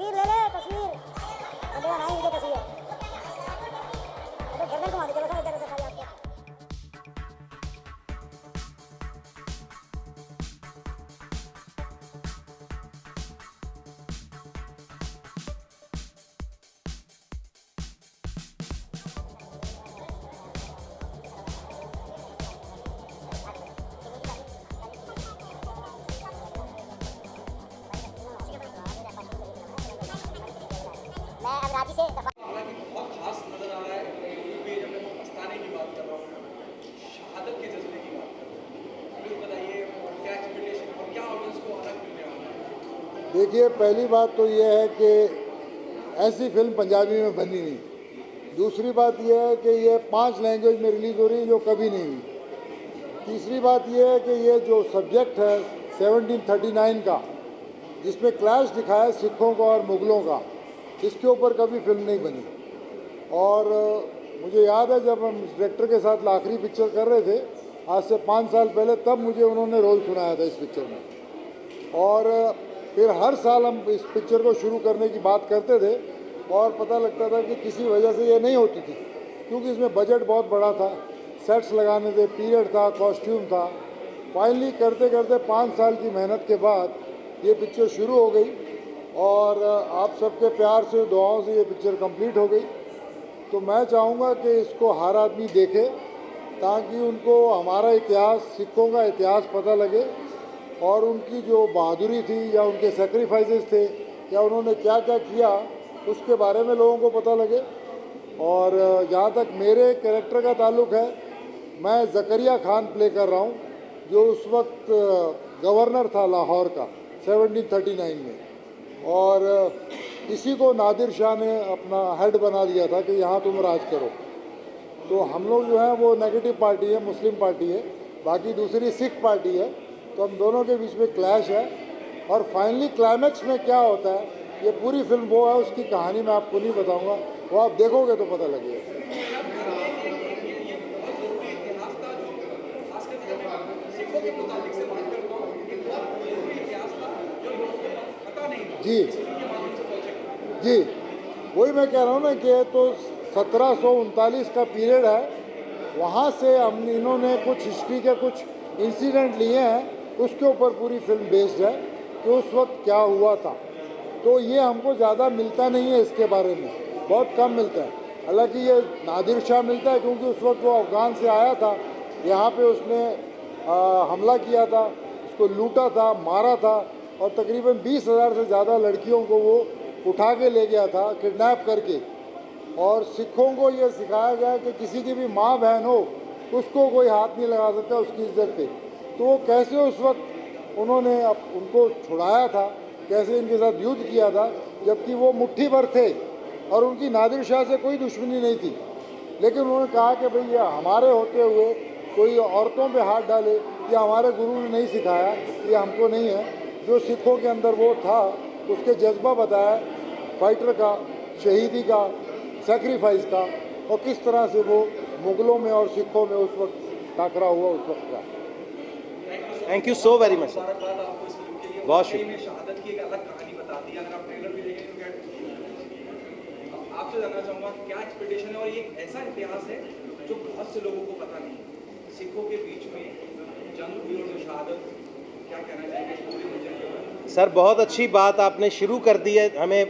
तस्वीर ले ले, तस्वीर अंधेरा नहीं मुझे तस्वीर तो गर्दन घुमा दीजिए बस इधर उधर खाली आपको। मैं अब रांची से हालांकि बहुत खास नजर आ रहा है, क्योंकि जब मैं पछताने की बात कर रहा हूँ, शहादत के जज्बे की बात कर रहा हूँ, प्लीज बताइए और क्या एक्सपेक्टेशन और क्या ऑडियंस को अलग मिलने वाला है? देखिए, पहली बात तो ये है कि ऐसी फिल्म पंजाबी में बनी नहीं। दूसरी बात यह है कि ये 5 लैंग्वेज में रिलीज़ हो रही है जो कभी नहीं हुई। तीसरी बात यह है कि ये जो सब्जेक्ट है 1739 का, जिसमें क्लैश दिखाया है सिखों का और मुग़लों का, इसके ऊपर कभी फिल्म नहीं बनी। और मुझे याद है जब हम डायरेक्टर के साथ आखिरी पिक्चर कर रहे थे आज से 5 साल पहले, तब मुझे उन्होंने रोल सुनाया था इस पिक्चर में। और फिर हर साल हम इस पिक्चर को शुरू करने की बात करते थे और पता लगता था कि किसी वजह से ये नहीं होती थी, क्योंकि इसमें बजट बहुत बड़ा था, सेट्स लगाने थे, पीरियड था, कॉस्ट्यूम था। फाइनली करते करते 5 साल की मेहनत के बाद ये पिक्चर शुरू हो गई और आप सबके प्यार से, दुआओं से ये पिक्चर कंप्लीट हो गई। तो मैं चाहूँगा कि इसको हर आदमी देखे ताकि उनको हमारा इतिहास, सिखों का इतिहास पता लगे और उनकी जो बहादुरी थी या उनके सेक्रीफाइसेस थे या उन्होंने क्या क्या किया उसके बारे में लोगों को पता लगे। और जहाँ तक मेरे कैरेक्टर का ताल्लुक़ है, मैं ज़करिया खान प्ले कर रहा हूँ, जो उस वक्त गवर्नर था लाहौर का 1739 में, और इसी को नादिर शाह ने अपना हेड बना दिया था कि यहाँ तुम राज करो। तो हम लोग जो है वो नेगेटिव पार्टी है, मुस्लिम पार्टी है, बाकी दूसरी सिख पार्टी है। तो हम दोनों के बीच में क्लैश है और फाइनली क्लाइमैक्स में क्या होता है, ये पूरी फिल्म वो है, उसकी कहानी मैं आपको नहीं बताऊंगा, वो आप देखोगे तो पता लगेगा। जी जी, वही मैं कह रहा हूँ ना कि तो 1739 का पीरियड है, वहाँ से हम इन्होंने कुछ हिस्ट्री के कुछ इंसिडेंट लिए हैं, उसके ऊपर पूरी फिल्म बेस्ड है कि उस वक्त क्या हुआ था। तो ये हमको ज़्यादा मिलता नहीं है, इसके बारे में बहुत कम मिलता है। हालांकि ये नादिर शाह मिलता है क्योंकि उस वक्त वो अफ़गान से आया था, यहाँ पे उसने हमला किया था, उसको लूटा था, मारा था और तकरीबन 20,000 से ज़्यादा लड़कियों को वो उठा के ले गया था, किडनैप करके। और सिखों को ये सिखाया गया कि किसी की भी माँ बहन हो उसको कोई हाथ नहीं लगा सकता उसकी इज्जत पे। तो वो कैसे उस वक्त उन्होंने उनको छुड़ाया था, कैसे इनके साथ युद्ध किया था, जबकि वो मुट्ठी भर थे और उनकी नादिर शाह से कोई दुश्मनी नहीं थी। लेकिन उन्होंने कहा कि भाई ये हमारे होते हुए कोई औरतों पे हाथ डाले, ये हमारे गुरु ने नहीं सिखाया, ये हमको नहीं है। जो सिखों के अंदर वो था उसके जज्बा बताया, फाइटर का, शहीदी का, सेक्रीफाइस का, और किस तरह से वो मुग़लों में और सिखों में उस वक्त टाकरा हुआ उस वक्त का। Thank you so very much sir, आपको इस फिल्म के लिए बहुत शुक्रिया। शहादत की एक अलग कहानी बता दी, अगर आप ट्रेलर भी देखें तो आपसे जानना चाहूँगा क्या एक्सपेक्टेशन है। और ये एक ऐसा इतिहास है जो बहुत से लोगों को पता नहीं, सिखों के बीच में जंग हुई और जो शहादत, क्या कहना चाहिए पूरे रीजन के बारे में? सर बहुत अच्छी बात आपने शुरू कर दी है, हमें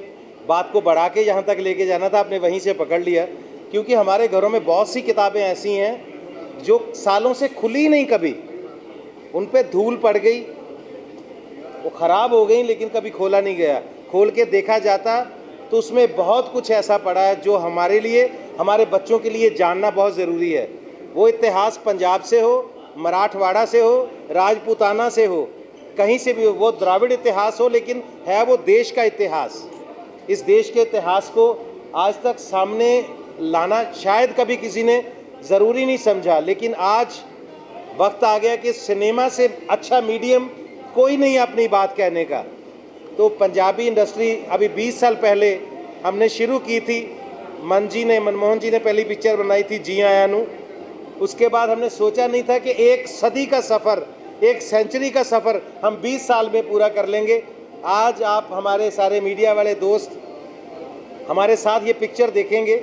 बात को बढ़ा के जहाँ तक लेके जाना था आपने वहीं से पकड़ लिया, क्योंकि हमारे घरों में बहुत सी किताबें ऐसी हैं जो सालों से खुली नहीं, कभी उन पे धूल पड़ गई, वो ख़राब हो गई, लेकिन कभी खोला नहीं गया। खोल के देखा जाता तो उसमें बहुत कुछ ऐसा पड़ा है जो हमारे लिए, हमारे बच्चों के लिए जानना बहुत ज़रूरी है। वो इतिहास पंजाब से हो, मराठवाड़ा से हो, राजपूताना से हो, कहीं से भी हो, वो द्राविड़ इतिहास हो, लेकिन है वो देश का इतिहास। इस देश के इतिहास को आज तक सामने लाना शायद कभी किसी ने ज़रूरी नहीं समझा, लेकिन आज वक्त आ गया कि सिनेमा से अच्छा मीडियम कोई नहीं अपनी बात कहने का। तो पंजाबी इंडस्ट्री अभी 20 साल पहले हमने शुरू की थी, मनमोहन जी ने पहली पिक्चर बनाई थी जी आया नू। उसके बाद हमने सोचा नहीं था कि एक सदी का सफ़र, एक सेंचुरी का सफ़र हम 20 साल में पूरा कर लेंगे। आज आप हमारे सारे मीडिया वाले दोस्त हमारे साथ ये पिक्चर देखेंगे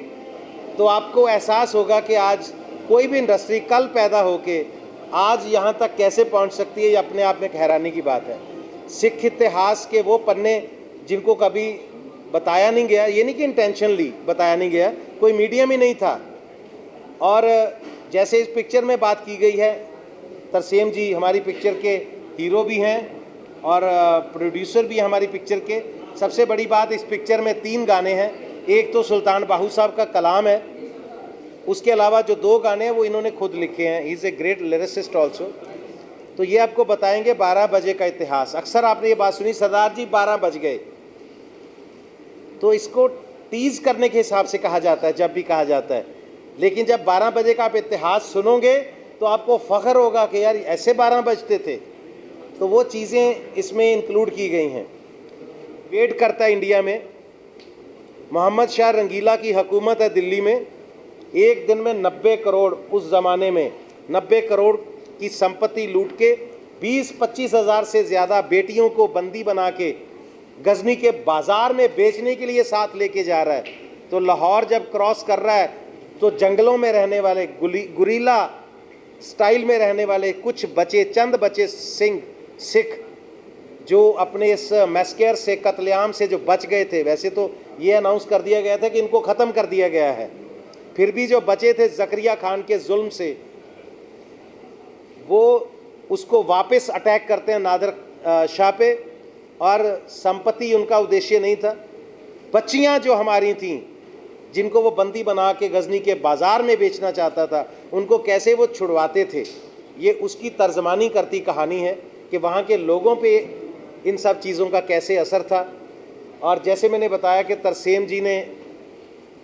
तो आपको एहसास होगा कि आज कोई भी इंडस्ट्री कल पैदा होके आज यहाँ तक कैसे पहुँच सकती है, ये अपने आप में एक हैरानी की बात है। सिख इतिहास के वो पन्ने जिनको कभी बताया नहीं गया, ये नहीं कि इंटेंशनली बताया नहीं गया, कोई मीडियम ही नहीं था। और जैसे इस पिक्चर में बात की गई है, तरसेम जी हमारी पिक्चर के हीरो भी हैं और प्रोड्यूसर भी हैं हमारी पिक्चर के। सबसे बड़ी बात, इस पिक्चर में 3 गाने हैं। एक तो सुल्तान बाहू साहब का कलाम है, उसके अलावा जो 2 गाने हैं वो इन्होंने खुद लिखे हैं। He is a great lyricist also. तो ये आपको बताएंगे 12 बजे का इतिहास। अक्सर आपने ये बात सुनी, सरदार जी 12 बज गए, तो इसको टीज़ करने के हिसाब से कहा जाता है जब भी कहा जाता है। लेकिन जब 12 बजे का आप इतिहास सुनोगे तो आपको फ़ख्र होगा कि यार ऐसे 12 बजते थे। तो वो चीज़ें इसमें इंक्लूड की गई हैं। वेट करता है इंडिया में, मोहम्मद शाह रंगीला की हुकूमत है दिल्ली में। एक दिन में 90 करोड़, उस ज़माने में 90 करोड़ की संपत्ति लूट के 20-25 हज़ार से ज़्यादा बेटियों को बंदी बना के गजनी के बाज़ार में बेचने के लिए साथ लेके जा रहा है। तो लाहौर जब क्रॉस कर रहा है तो जंगलों में रहने वाले, गुरीला स्टाइल में रहने वाले कुछ बचे, चंद बचे सिख जो अपने इस मैस्केर से, कत्लेआम से जो बच गए थे। वैसे तो ये अनाउंस कर दिया गया था कि इनको ख़त्म कर दिया गया है, फिर भी जो बचे थे ज़करिया खान के जुल्म से, वो उसको वापस अटैक करते हैं नादर शाह पे। और संपत्ति उनका उद्देश्य नहीं था। बच्चियां जो हमारी थीं, जिनको वो बंदी बना के गजनी के बाज़ार में बेचना चाहता था, उनको कैसे वो छुड़वाते थे, ये उसकी तर्जमानी करती कहानी है कि वहाँ के लोगों पे इन सब चीज़ों का कैसे असर था। और जैसे मैंने बताया कि तरसेम जी ने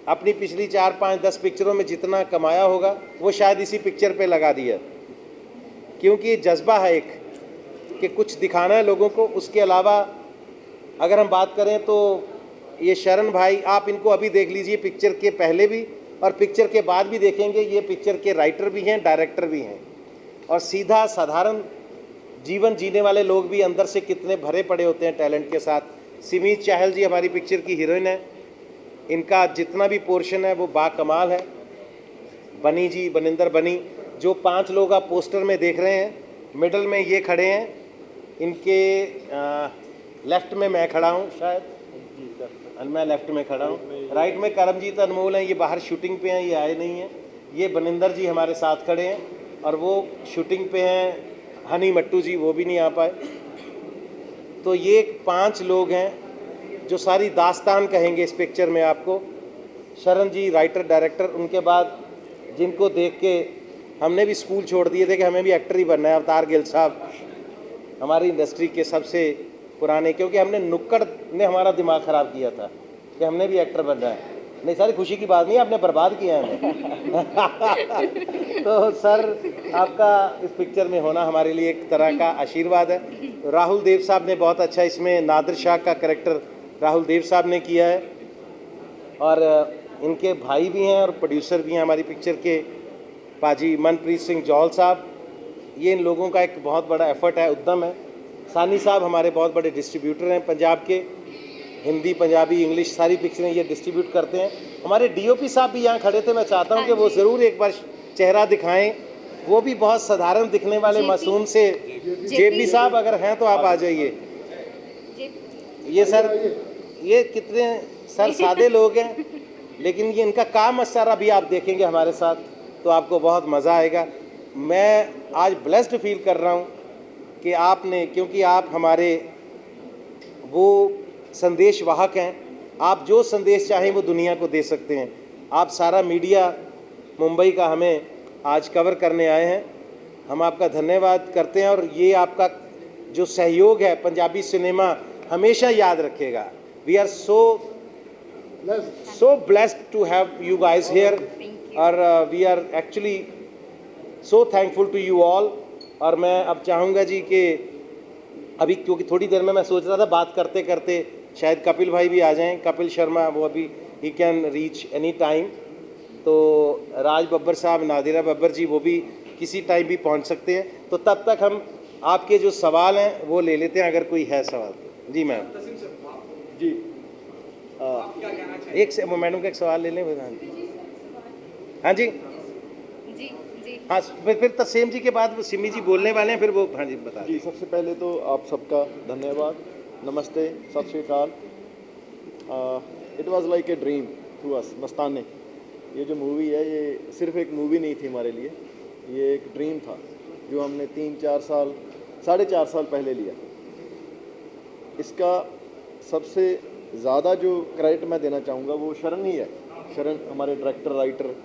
अपनी पिछली 4, 5, 10 पिक्चरों में जितना कमाया होगा वो शायद इसी पिक्चर पे लगा दिया, क्योंकि जज्बा है एक कि कुछ दिखाना है लोगों को। उसके अलावा अगर हम बात करें तो ये शरण भाई, आप इनको अभी देख लीजिए, पिक्चर के पहले भी और पिक्चर के बाद भी देखेंगे। ये पिक्चर के राइटर भी हैं, डायरेक्टर भी हैं, और सीधा साधारण जीवन जीने वाले लोग भी अंदर से कितने भरे पड़े होते हैं टैलेंट के साथ। सिमीत चाहल जी हमारी पिक्चर की हीरोइन है, इनका जितना भी पोर्शन है वो बाकमाल है। बनी जी, बनिंदर बनी, जो 5 लोग आप पोस्टर में देख रहे हैं, मिडल में ये खड़े हैं, इनके लेफ़्ट में मैं खड़ा हूँ, शायद मैं लेफ़्ट में खड़ा हूँ, राइट में करमजीत अनमोल हैं, ये बाहर शूटिंग पे हैं, ये आए नहीं हैं। ये बनिंदर जी हमारे साथ खड़े हैं और वो शूटिंग पे हैं। हनी मट्टू जी वो भी नहीं आ पाए। तो ये 5 लोग हैं जो सारी दास्तान कहेंगे इस पिक्चर में आपको। शरण जी राइटर डायरेक्टर, उनके बाद जिनको देख के हमने भी स्कूल छोड़ दिए थे कि हमें भी एक्टर ही बनना है, अवतार गिल साहब हमारी इंडस्ट्री के सबसे पुराने, क्योंकि हमने नुक्कड़ ने हमारा दिमाग ख़राब किया था कि हमने भी एक्टर बनना है। नहीं, सारी खुशी की बात नहीं, आपने बर्बाद किया है हमें। तो सर आपका इस पिक्चर में होना हमारे लिए एक तरह का आशीर्वाद है। राहुल देव साहब ने बहुत अच्छा इसमें नादिर शाह का कैरेक्टर राहुल देव साहब ने किया है, और इनके भाई भी हैं और प्रोड्यूसर भी हैं हमारी पिक्चर के, पाजी मनप्रीत सिंह जौहल साहब। ये इन लोगों का एक बहुत बड़ा एफर्ट है, उद्यम है। सानी साहब हमारे बहुत बड़े डिस्ट्रीब्यूटर हैं पंजाब के, हिंदी, पंजाबी, इंग्लिश सारी पिक्चरें ये डिस्ट्रीब्यूट करते हैं। हमारे डीओपी साहब भी यहाँ खड़े थे, मैं चाहता हूँ कि वो ज़रूर एक बार चेहरा दिखाएं। वो भी बहुत साधारण दिखने वाले मासूम से, जेपी साहब अगर हैं तो आप आ जाइए। ये सर, ये कितने सर सादे लोग हैं, लेकिन ये इनका काम सारा भी आप देखेंगे हमारे साथ तो आपको बहुत मज़ा आएगा। मैं आज ब्लेस्ड फील कर रहा हूँ कि आपने, क्योंकि आप हमारे वो संदेश वाहक हैं, आप जो संदेश चाहें वो दुनिया को दे सकते हैं। आप सारा मीडिया मुंबई का हमें आज कवर करने आए हैं, हम आपका धन्यवाद करते हैं। और ये आपका जो सहयोग है पंजाबी सिनेमा हमेशा याद रखेगा। We are so blessed to have you guys here, और we are actually so thankful to you all। और मैं अब चाहूँगा जी कि अभी, क्योंकि थोड़ी देर में मैं सोच रहा था बात करते करते शायद कपिल भाई भी आ जाएं, कपिल शर्मा, वो अभी he can reach any time. तो राज बब्बर साहब, नादिरा बब्बर जी, वो भी किसी टाइम भी पहुंच सकते हैं। तो तब तक हम आपके जो सवाल हैं वो ले लेते हैं, अगर कोई है सवाल। जी मैम, तस्लीम सर, आप जी आप क्या कहना चाहिए? एक से मैडम का एक सवाल ले लें। हाँ जी, जी जी हाँ, फिर तस्सीम जी के बाद वो सिमी जी बोलने वाले हैं, फिर वो हाँ जी बता जी दें। सबसे पहले तो आप सबका धन्यवाद, नमस्ते, सत श्री अकाल। It was like a dream to us. Mastaney, ये जो मूवी है ये सिर्फ एक मूवी नहीं थी हमारे लिए, ये एक ड्रीम था जो हमने 3-4 साल 4.5 साल पहले लिया। इसका सबसे ज़्यादा जो क्रेडिट मैं देना चाहूँगा वो शरण ही है। शरण हमारे डायरेक्टर राइटर,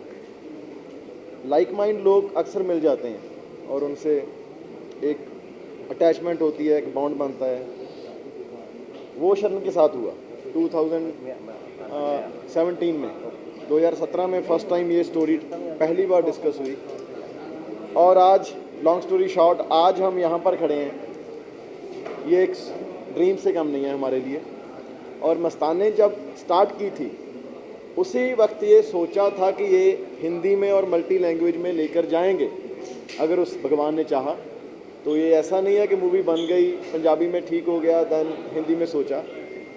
लाइक माइंड लोग अक्सर मिल जाते हैं और उनसे एक अटैचमेंट होती है, एक बॉन्ड बनता है। वो शरण के साथ हुआ 2017 में। 2017 में फर्स्ट टाइम ये स्टोरी पहली बार डिस्कस हुई और आज लॉन्ग स्टोरी शॉर्ट आज हम यहाँ पर खड़े हैं, ये एक ड्रीम से कम नहीं है हमारे लिए। और मस्ताने जब स्टार्ट की थी उसी वक्त ये सोचा था कि ये हिंदी में और मल्टी लैंग्वेज में लेकर जाएंगे अगर उस भगवान ने चाहा। तो ये ऐसा नहीं है कि मूवी बन गई, पंजाबी में ठीक हो गया, देन हिंदी में सोचा,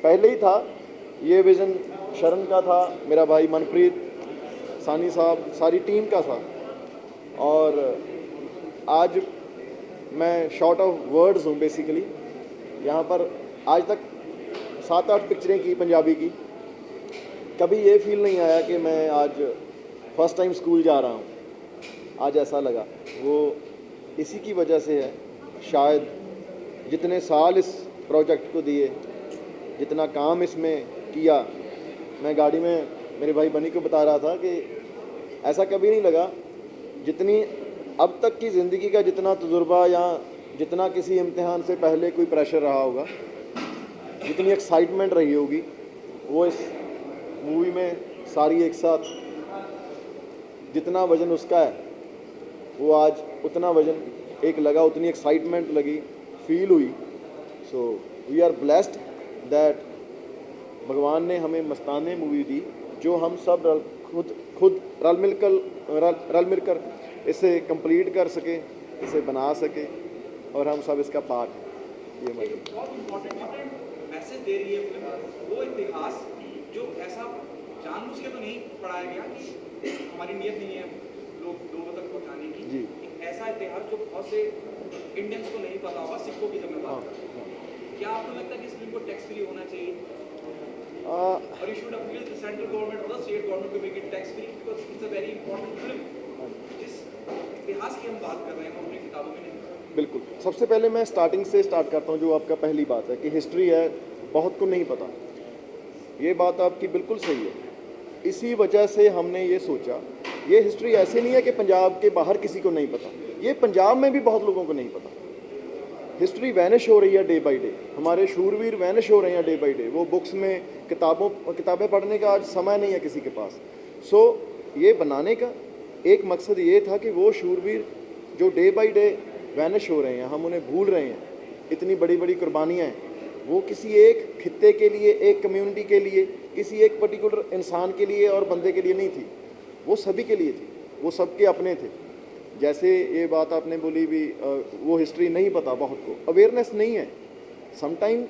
पहले ही था ये विज़न। शरण का था, मेरा भाई मनप्रीत, सानी साहब, सारी टीम का था। और आज मैं शॉर्ट ऑफ वर्ड्स हूँ बेसिकली। यहाँ पर आज तक 7-8 पिक्चरें की पंजाबी की, कभी ये फील नहीं आया कि मैं आज फर्स्ट टाइम स्कूल जा रहा हूँ। आज ऐसा लगा, वो इसी की वजह से है शायद। जितने साल इस प्रोजेक्ट को दिए, जितना काम इसमें किया, मैं गाड़ी में मेरे भाई बनी को बता रहा था कि ऐसा कभी नहीं लगा जितनी अब तक की ज़िंदगी का जितना तजुर्बा या जितना किसी इम्तिहान से पहले कोई प्रेशर रहा होगा, जितनी एक्साइटमेंट रही होगी, वो इस मूवी में सारी एक साथ जितना वज़न उसका है वो आज उतना वज़न एक लगा, उतनी एक्साइटमेंट लगी, फील हुई। So we are blessed that भगवान ने हमें मस्ताने मूवी दी, जो हम सब खुद रल मिलकर इसे कंप्लीट कर सके, इसे बना सके और हम सब इसका पार्ट हैं। ये मतलब बहुत इम्पोर्टेंट मैसेज दे रही है फिल्म, वो इतिहास जो ऐसा जानबूझ के तो नहीं पढ़ाया गया कि हमारी नीयत नहीं है लोगों तक पहुँचाने की। जी। एक ऐसा इतिहास जो बहुत से इंडियंस को नहीं पता होगा, सिखों की जब मैं बात करता हूँ। क्या आपको लगता है कि इस फिल्म को टैक्स फ्री होना चाहिए? और you should appeal the central government और the state government to make it tax free, because it's a very important film. जिस इतिहास की हम बात कर रहे हैं वो अपनी किताबों में नहीं। बिल्कुल। सबसे पहले मैं स्टार्टिंग से स्टार्ट करता हूँ, जो आपका पहली बात है कि हिस्ट्री है, बहुत को नहीं पता। ये बात आपकी बिल्कुल सही है। इसी वजह से हमने ये सोचा, ये हिस्ट्री ऐसे नहीं है कि पंजाब के बाहर किसी को नहीं पता, ये पंजाब में भी बहुत लोगों को नहीं पता। हिस्ट्री वैनिश हो रही है डे बाई डे, हमारे शूरवीर वैनिश हो रहे हैं डे बाई डे। वो बुक्स में किताबें पढ़ने का आज समय नहीं है किसी के पास। सो ये बनाने का एक मकसद ये था कि वो शूरवीर जो डे बाई डे वैनिश हो रहे हैं, हम उन्हें भूल रहे हैं, इतनी बड़ी बड़ी कुर्बानियाँ हैं, वो किसी एक खित्ते के लिए, एक कम्युनिटी के लिए, किसी एक पर्टिकुलर इंसान के लिए और बंदे के लिए नहीं थी, वो सभी के लिए थी, वो सबके अपने थे। जैसे ये बात आपने बोली भी, वो हिस्ट्री नहीं पता बहुत को, अवेयरनेस नहीं है समटाइम।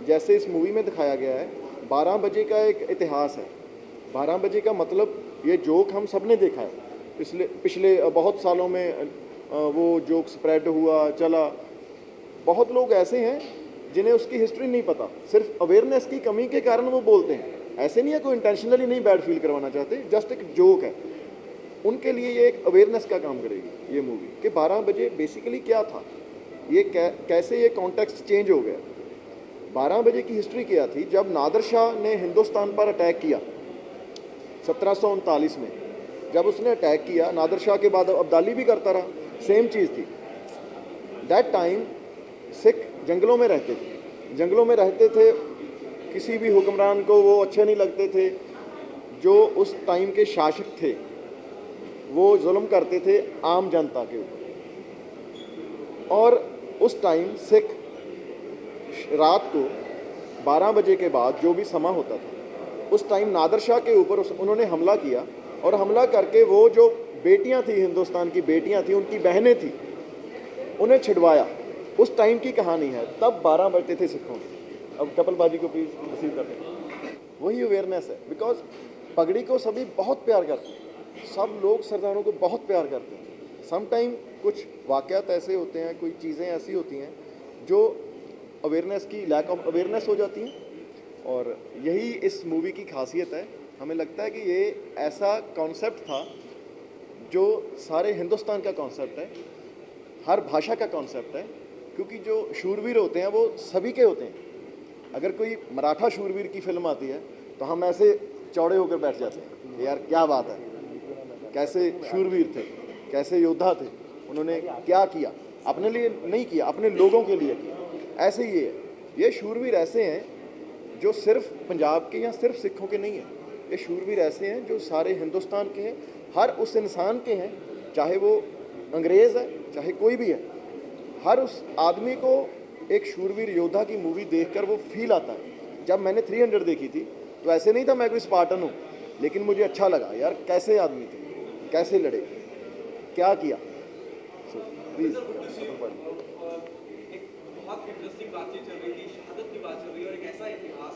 जैसे इस मूवी में दिखाया गया है, 12 बजे का एक इतिहास है। 12 बजे का मतलब, ये जोक हम सब ने देखा है पिछले बहुत सालों में। वो जोक स्प्रेड हुआ, चला। बहुत लोग ऐसे हैं जिन्हें उसकी हिस्ट्री नहीं पता, सिर्फ अवेयरनेस की कमी के कारण वो बोलते हैं। ऐसे नहीं है, कोई इंटेंशनली नहीं बैड फील करवाना चाहते, जस्ट एक जोक है। उनके लिए ये एक अवेयरनेस का काम करेगी ये मूवी कि 12 बजे बेसिकली क्या था, ये कैसे ये कॉन्टेक्स्ट चेंज हो गया। 12 बजे की हिस्ट्री क्या थी? जब नादिर शाह ने हिंदुस्तान पर अटैक किया 1739 में, जब उसने अटैक किया, नादिर शाह के बाद अब्दाली भी करता रहा, सेम चीज़ थी। दैट टाइम सिख जंगलों में रहते थे, जंगलों में रहते थे, किसी भी हुक्मरान को वो अच्छे नहीं लगते थे। जो उस टाइम के शासक थे वो जुल्म करते थे आम जनता के ऊपर। और उस टाइम सिख रात को 12 बजे के बाद जो भी समा होता था, उस टाइम नादिर शाह के ऊपर उन्होंने हमला किया, और हमला करके वो जो बेटियां थी, हिंदुस्तान की बेटियां थी, उनकी बहनें थी, उन्हें छिड़वाया। उस टाइम की कहानी है, तब 12 बजते थे सिखों के। अब कपिल बाजी को प्लीज रिसीव कर लें। वही अवेयरनेस है, बिकॉज पगड़ी को सभी बहुत प्यार करते हैं, सब लोग सरदारों को बहुत प्यार करते हैं। समटाइम कुछ वाक़यात ऐसे होते हैं, कोई चीज़ें ऐसी होती हैं जो अवेयरनेस की लैक ऑफ अवेयरनेस हो जाती हैं, और यही इस मूवी की खासियत है। हमें लगता है कि ये ऐसा कॉन्सेप्ट था जो सारे हिंदुस्तान का कॉन्सेप्ट है, हर भाषा का कॉन्सेप्ट है, क्योंकि जो शूरवीर होते हैं वो सभी के होते हैं। अगर कोई मराठा शूरवीर की फिल्म आती है तो हम ऐसे चौड़े होकर बैठ जाते हैं, यार क्या बात है, कैसे शूरवीर थे, कैसे योद्धा थे, उन्होंने क्या किया, अपने लिए नहीं किया, अपने लोगों के लिए किया। ऐसे ही ये शूरवीर ऐसे हैं जो सिर्फ पंजाब के या सिर्फ सिखों के नहीं हैं, ये शूरवीर ऐसे हैं जो सारे हिंदुस्तान के हैं, हर उस इंसान के हैं, चाहे वो अंग्रेज़ है चाहे कोई भी है। हर उस आदमी को एक शूरवीर योद्धा की मूवी देखकर वो फील आता है। जब मैंने 300 देखी थी तो ऐसे नहीं था मैं कोई स्पार्टन हूँ, लेकिन मुझे अच्छा लगा यार कैसे आदमी थे, कैसे लड़े, क्या किया। प्लीज़ एक बहुत इंटरेस्टिंग बातचीत चल रही थी, शहादत की बात चल रही है, और एक ऐसा इतिहास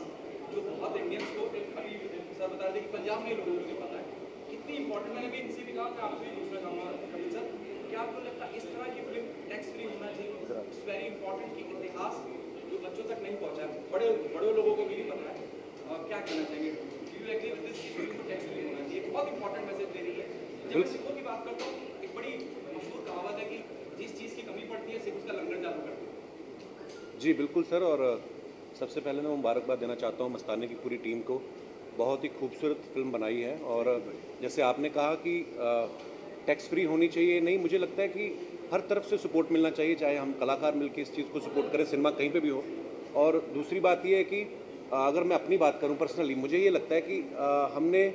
जो बहुत इंडियंस को, अभी सर बता रहे थे कि पंजाब में लोगों को नहीं पता है कितनी इंपॉर्टेंट। मैंने भी इनसे भी कहा कि आपसे भी पूछना चाहूँगा कपिल सर, क्या आपको लगता है इस तरह की फिल्म टैक्स फ्री होना चाहिए? इट्स वेरी इंपॉर्टेंट कि इतिहास जो बच्चों तक नहीं पहुँचा है, बड़े लोगों को भी नहीं पता है। क्या कहना चाहिए? Do you agree with this कि फिल्म को टैक्स फ्री होना चाहिए? बहुत इंपॉर्टेंट मैसेज दे रही है। जब मैं सिखों की बात करता हूँ, एक बड़ी मशहूर कहावत है कि जिस चीज़ की कमी पड़ती है सिख उसका लंगर चालू करते हैं। जी बिल्कुल सर, और सबसे पहले मैं मुबारकबाद देना चाहता हूँ मस्तानी की पूरी टीम को। बहुत ही खूबसूरत फिल्म बनाई है, और जैसे आपने कहा कि टैक्स फ्री होनी चाहिए, नहीं, मुझे लगता है कि हर तरफ से सपोर्ट मिलना चाहिए, चाहे हम कलाकार मिलकर इस चीज़ को सपोर्ट करें, सिनेमा कहीं पे भी हो। और दूसरी बात यह है कि अगर मैं अपनी बात करूं पर्सनली, मुझे ये लगता है कि हमने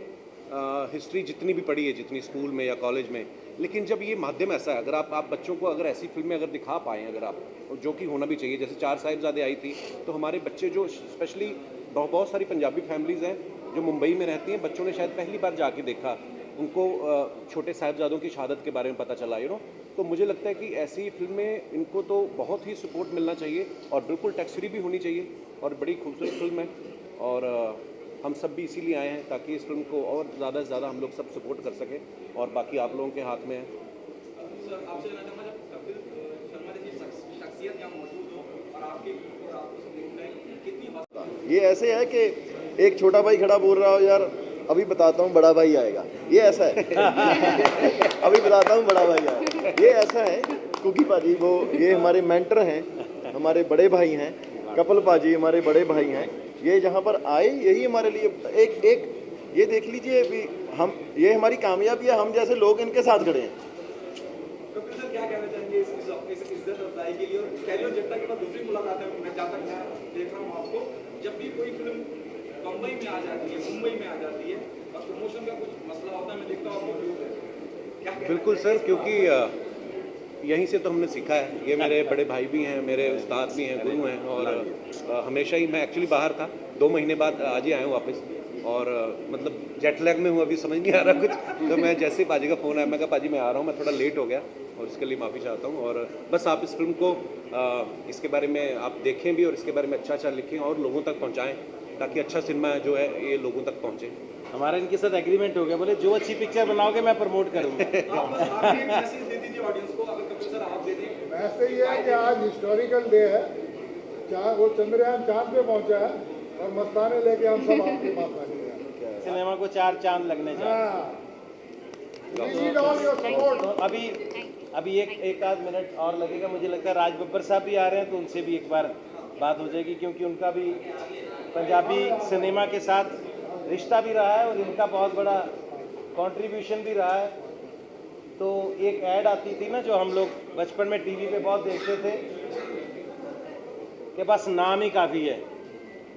हिस्ट्री जितनी भी पढ़ी है, जितनी स्कूल में या कॉलेज में, लेकिन जब ये माध्यम ऐसा है, अगर आप बच्चों को अगर ऐसी फिल्में अगर दिखा पाएँ, अगर आप, जो कि होना भी चाहिए, जैसे चार साहिबजादे आई थी, तो हमारे बच्चे जो स्पेशली बहुत सारी पंजाबी फैमिलीज़ हैं जो मुंबई में रहती हैं, बच्चों ने शायद पहली बार जाके देखा, उनको छोटे साहिबजादों की शहादत के बारे में पता चला, तो मुझे लगता है कि ऐसी फिल्में इनको तो बहुत ही सपोर्ट मिलना चाहिए, और बिल्कुल टैक्स फ्री भी होनी चाहिए, और बड़ी खूबसूरत फिल्म है, और हम सब भी इसीलिए आए हैं ताकि इस फिल्म को और ज़्यादा से ज़्यादा हम लोग सब सपोर्ट कर सकें, और बाकी आप लोगों के हाथ में है। सर आपसे जानना चाहूँगा, जब कपिल शर्मा जैसी शख्सियत यहाँ मौजूद हो और आपको सपोर्ट करें, कितनी हौसला? ये ऐसे है कि एक छोटा भाई खड़ा बोल रहा हो, यार अभी बताता हूँ बड़ा भाई आएगा, ये ऐसा है अभी बताता हूँ बड़ा भाई आएगा, ये ऐसा है। कुकी पाजी वो ये हमारे मेंटर हैं, हमारे बड़े भाई हैं, कपिल पाजी हमारे बड़े भाई हैं, ये जहाँ पर आए यही हमारे लिए एक ये देख लीजिए भी, हम ये हमारी कामयाबी है, हम जैसे लोग इनके साथ खड़े हैं। कपिल सर क्या कहना चाहेंगे इस इज्जत अफजाई के लिए? और कैरियर जट्टा के बाद दूसरी मुलाकात है, मैं जहाँ तक मैं देख रहा हूँ आपको, जब भी कोई फिल्म बम्बई में आ जाती है, मुंबई में आ जाती है और प्रमोशन का कुछ मसला होता है, मैं देखता हूँ आप मौजूद है। बिल्कुल सर, क्योंकि यहीं से तो हमने सीखा है, ये मेरे बड़े भाई भी हैं, मेरे उस्ताद भी हैं, गुरु हैं, और हमेशा ही मैं एक्चुअली बाहर था, 2 महीने बाद आज ही आया हूँ वापस, और मतलब जेट लैग में हूँ, अभी समझ नहीं आ रहा कुछ, तो मैं जैसे ही पाजी का फ़ोन आया, मैं कहा पाजी मैं आ रहा हूँ, मैं थोड़ा लेट हो गया और इसके लिए माफ़ी चाहता हूँ। और बस आप इस फिल्म को इसके बारे में आप देखें भी, और इसके बारे में अच्छा लिखें और लोगों तक पहुँचाएँ, ताकि अच्छा सिनेमा जो है ये लोगों तक पहुँचे। हमारा इनके साथ एग्रीमेंट हो गया, बोले जो अच्छी पिक्चर बनाओगे मैं प्रमोट करूँगा। आप बस आप एक मैसेज दे दीजिए ऑडियंस को, अगर कपिल सर आप दे दें। वैसे ये है कि आज हिस्टोरिकल डे है, वो चंद्रयान चांद पे पहुंचा है और मस्ताने लेके हम सब आपके पास आ गए हैं। सिनेमा को 4 चांद लगने चाहिए। We need all your support. तो अभी एक आध मिनट और लगेगा, मुझे लगता है राज बब्बर साहब भी आ रहे हैं, तो उनसे भी एक बार बात हो जाएगी, क्योंकि उनका भी पंजाबी सिनेमा के साथ रिश्ता भी रहा है और इनका बहुत बड़ा कंट्रीब्यूशन भी रहा है। तो एक ऐड आती थी ना, जो हम लोग बचपन में टीवी पे बहुत देखते थे, कि बस नाम ही काफ़ी है,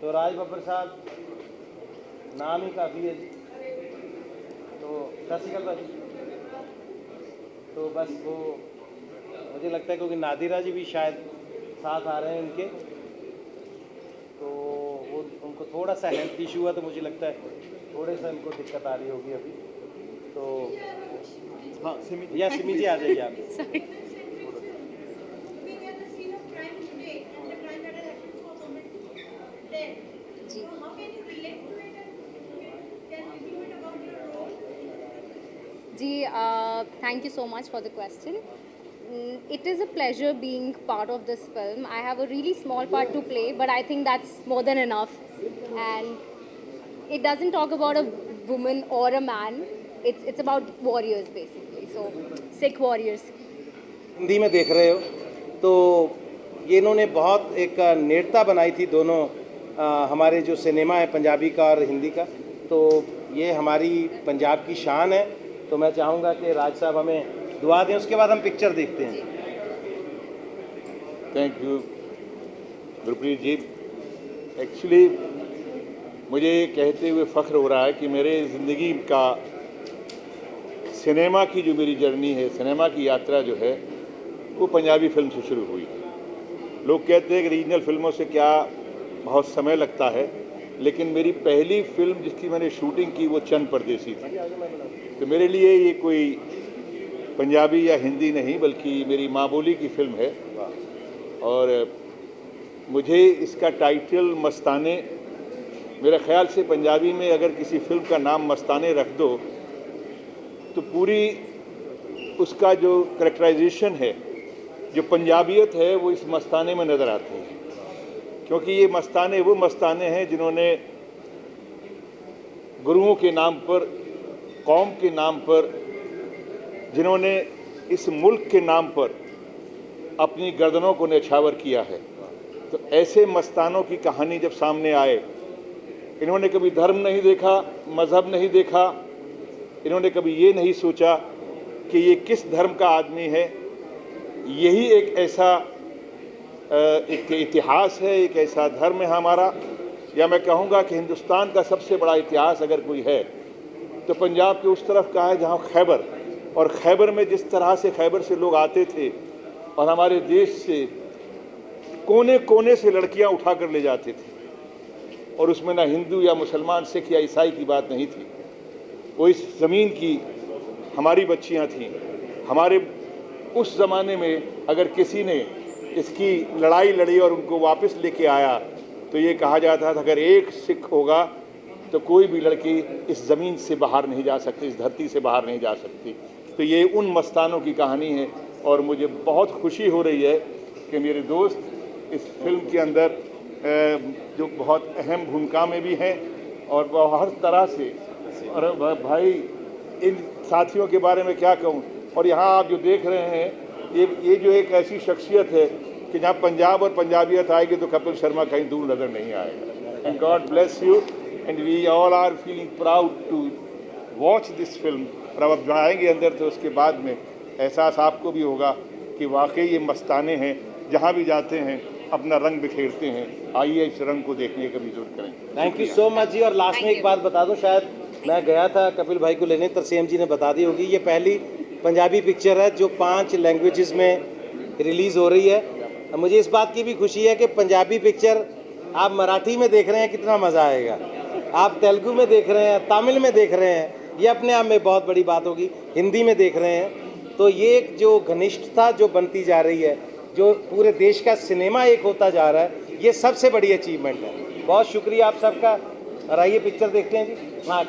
तो राज बब्बर साहब नाम ही काफ़ी है। तो सत श्री अकाल भाजी। तो बस वो मुझे लगता है क्योंकि नादिरा जी भी शायद साथ आ रहे हैं उनके, तो वो उनको थोड़ा सा हेल्थ इशू हुआ, तो मुझे लगता है थोड़े सा इनको दिक्कत आ रही होगी अभी। तो हाँ सिमी जी आ जाइए आप। जी, thank you so much for the question. It is a pleasure being part of this film. I have a really small part to play, but I think that's more than enough. And it doesn't talk about a woman or a man. It's about warriors basically. So Sikh warriors. Hindi में देख रहे हो तो ये इन्होंने बहुत एक नेड़ता बनाई थी दोनों हमारे जो सिनेमा है पंजाबी का और हिंदी का, तो ये हमारी पंजाब की शान है। तो मैं चाहूँगा कि राज साहब हमें दुआ दें, उसके बाद हम पिक्चर देखते हैं। Thank you Gurpreet ji. Actually मुझे ये कहते हुए फ़ख्र हो रहा है कि मेरे ज़िंदगी का सिनेमा की जो मेरी जर्नी है, सिनेमा की यात्रा जो है वो पंजाबी फिल्म से शुरू हुई। लोग कहते हैं कि रीजनल फिल्मों से क्या बहुत समय लगता है, लेकिन मेरी पहली फिल्म जिसकी मैंने शूटिंग की वो चंद परदेसी थी। तो मेरे लिए ये कोई पंजाबी या हिंदी नहीं बल्कि मेरी माँ बोली की फिल्म है। और मुझे इसका टाइटल मस्ताने, मेरे ख्याल से पंजाबी में अगर किसी फिल्म का नाम मस्ताने रख दो तो पूरी उसका जो करैक्टराइजेशन है, जो पंजाबियत है, वो इस मस्ताने में नज़र आती है। क्योंकि ये मस्ताने वो मस्ताने हैं जिन्होंने गुरुओं के नाम पर, कौम के नाम पर, जिन्होंने इस मुल्क के नाम पर अपनी गर्दनों को न्यौछावर किया है। तो ऐसे मस्तानों की कहानी जब सामने आए, इन्होंने कभी धर्म नहीं देखा, मज़हब नहीं देखा, इन्होंने कभी ये नहीं सोचा कि ये किस धर्म का आदमी है। यही एक ऐसा एक इतिहास है, एक ऐसा धर्म है हमारा, या मैं कहूँगा कि हिंदुस्तान का सबसे बड़ा इतिहास अगर कोई है तो पंजाब के उस तरफ का है जहाँ खैबर, और खैबर में जिस तरह से खैबर से लोग आते थे और हमारे देश से कोने कोने से लड़कियाँ उठा कर ले जाते थे, और उसमें ना हिंदू या मुसलमान, सिख या ईसाई की बात नहीं थी। वो इस ज़मीन की हमारी बच्चियाँ थीं। हमारे उस ज़माने में अगर किसी ने इसकी लड़ाई लड़ी और उनको वापस लेके आया तो ये कहा जाता था अगर एक सिख होगा तो कोई भी लड़की इस ज़मीन से बाहर नहीं जा सकती, इस धरती से बाहर नहीं जा सकती। तो ये उन मस्तानों की कहानी है और मुझे बहुत खुशी हो रही है कि मेरे दोस्त इस फिल्म के अंदर जो बहुत अहम भूमिका में भी हैं और वह हर तरह से, और भाई इन साथियों के बारे में क्या कहूँ। और यहाँ आप जो देख रहे हैं ये जो एक ऐसी शख्सियत है कि जहाँ पंजाब और पंजाबियत आएगी तो कपिल शर्मा कहीं दूर नज़र नहीं आएगा। And God bless you and we all are feeling proud to watch this film. और अब जब आएंगे अंदर तो उसके बाद में एहसास आपको भी होगा कि वाकई ये मस्ताने हैं, जहाँ भी जाते हैं अपना रंग बिखेरते हैं। आइए इस रंग को देखने का भी जरूर करें। थैंक यू सो मच जी। और लास्ट में एक बात बता दूं, शायद मैं गया था कपिल भाई को लेने, तरसेम जी ने बता दी होगी, ये पहली पंजाबी पिक्चर है जो 5 लैंग्वेजेस में रिलीज़ हो रही है। मुझे इस बात की भी खुशी है कि पंजाबी पिक्चर आप मराठी में देख रहे हैं, कितना मज़ा आएगा। आप तेलुगु में देख रहे हैं, तमिल में देख रहे हैं, ये अपने आप में बहुत बड़ी बात होगी। हिंदी में देख रहे हैं, तो ये एक जो घनिष्ठता जो बनती जा रही है, जो पूरे देश का सिनेमा एक होता जा रहा है, ये सबसे बड़ी अचीवमेंट है। बहुत शुक्रिया आप सबका। और आइए पिक्चर देखते हैं जी। हाँ।